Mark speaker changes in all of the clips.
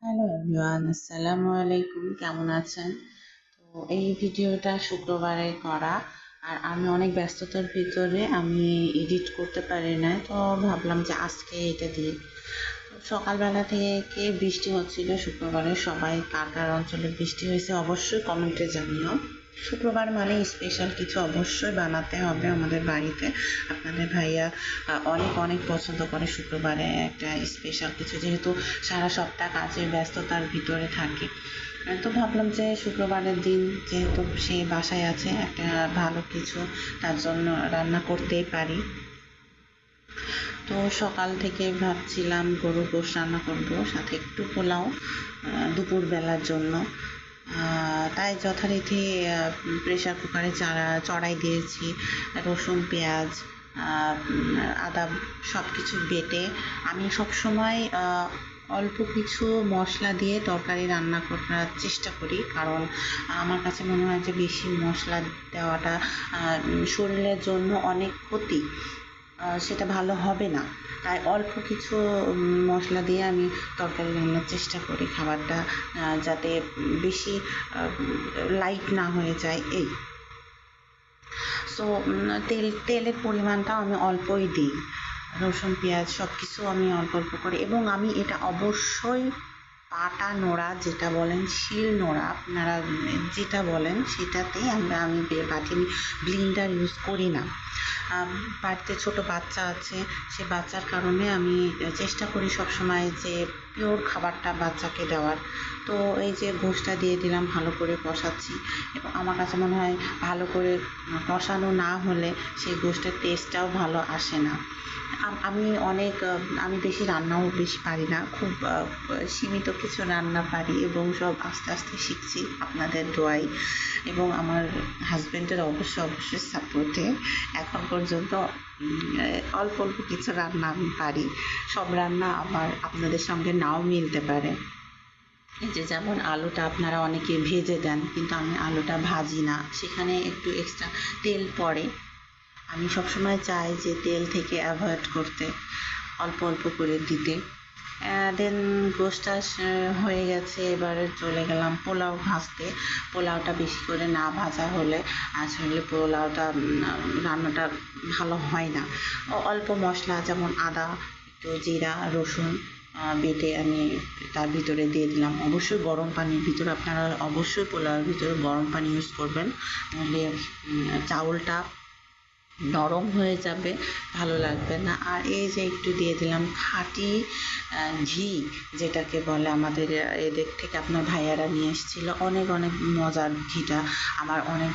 Speaker 1: Hello everyone, আসসালামু আলাইকুম। কেমন আছেন? তো এই ভিডিওটা শুক্রবারে করা, আর আমি অনেক ব্যস্ততার ভিতরে আমি এডিট করতে পারি না, তো ভাবলাম যে আজকে এটা দিই। সকালবেলা থেকে বৃষ্টি হচ্ছিল শুক্রবারে। সবাই কার কার অঞ্চলে বৃষ্টি হয়েছে অবশ্যই কমেন্টে জানিও। শুক্রবার মানে স্পেশাল কিছু অবশ্যই বানাতে হবে আমাদের বাড়িতে। আপনাদের ভাইয়া অনেক অনেক পছন্দ করে শুক্রবারে একটা স্পেশাল কিছু, যেহেতু সারা সপ্তাহ কাজের ব্যস্ততার ভিতরে থাকে। তো ভাবলাম যে শুক্রবারের দিন যেহেতু সে বাসায় আছে, একটা ভালো কিছু তার জন্য রান্না করতেই পারি। তো সকাল থেকে ভাবছিলাম গরুর গোশত রান্না করবো, সাথে একটু পোলাও দুপুরবেলার জন্য। তাই যথারীতি প্রেশার কুকারে চড়াই দিয়েছি। রসুন, পেঁয়াজ, আদা সব কিছু বেটে আমি সবসময় অল্প কিছু মশলা দিয়ে তরকারি রান্না করার চেষ্টা করি, কারণ আমার কাছে মনে হয় যে বেশি মশলা দেওয়াটা শরীরের জন্য অনেক ক্ষতি, সেটা ভালো হবে না। তাই অল্প কিছু মশলা দিয়ে আমি তরকারি রান্নার চেষ্টা করি, খাবারটা যাতে বেশি লাইট না হয়ে যায় এই। সো তেলের পরিমাণটাও আমি অল্পই দিই। রসুন, পেঁয়াজ সব কিছু আমি অল্প অল্প করে, এবং আমি এটা অবশ্যই পাটা নোড়া যেটা বলেন, শিল নোড়া আপনারা যেটা বলেন সেটাতেই আমি বাটি, ব্লিন্ডার ইউজ করি না। বাড়িতে ছোট বাচ্চা আছে, সে বাচ্চার কারণে আমি চেষ্টা করি সবসময় যে পিওর খাবারটা বাচ্চাকে দেওয়ার। তো এই যে গোশতটা দিয়ে দিলাম, ভালো করে কষাচ্ছি, এবং আমার কাছে মনে হয় ভালো করে কষানো না হলে সেই গোশতের টেস্টটাও ভালো আসে না। আমি বেশি রান্নাও বেশি পারি না, খুব সীমিত কিছু রান্না পারি, এবং সব আস্তে আস্তে শিখছি আপনাদের দোয়ায় এবং আমার হাজব্যান্ডের অবশ্যই সাপোর্টে এখন পর্যন্ত অল্প অল্প কিছু রান্না আমি পারি। সব রান্না আমার আপনাদের সঙ্গে নাও মিলতে পারে। এই যে যেমন আলুটা আপনারা অনেকে ভেজে দেন, কিন্তু আমি আলুটা ভাজি না, সেখানে একটু এক্সট্রা তেল পড়ে। আমি সবসময় চাই যে তেল থেকে অ্যাভয়েড করতে, অল্প অল্প করে দিতে। দেন গোশতটা হয়ে গেছে, এবারে চলে গেলাম পোলাও ভাজতে। পোলাওটা বেশি করে না ভাজা হলে আসলে পোলাওটা রান্নাটা ভালো হয় না। অল্প মশলা যেমন আদা, একটু জিরা, রসুন বেটে আমি তার ভিতরে দিয়ে দিলাম। অবশ্যই গরম পানির ভিতরে, আপনারা অবশ্যই পোলাওয়ের ভিতরে গরম পানি ইউজ করবেন, নাহলে চাউলটা নরম হয়ে যাবে, ভালো লাগবে না। আর এই যে একটু দিয়ে দিলাম খাঁটি ঘি, যেটাকে বলে আমাদের এদিক থেকে আপনার ভাইয়ারা নিয়ে এসেছিল, অনেক অনেক মজার ঘিটা। আমার অনেক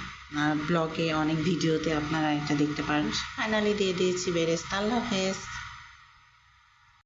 Speaker 1: ব্লগে, অনেক ভিডিওতে আপনারা এটা দেখতে পারেন। ফাইনালি দিয়ে দিয়েছি বেরেস্তা। আল্লাহ হাফেজ।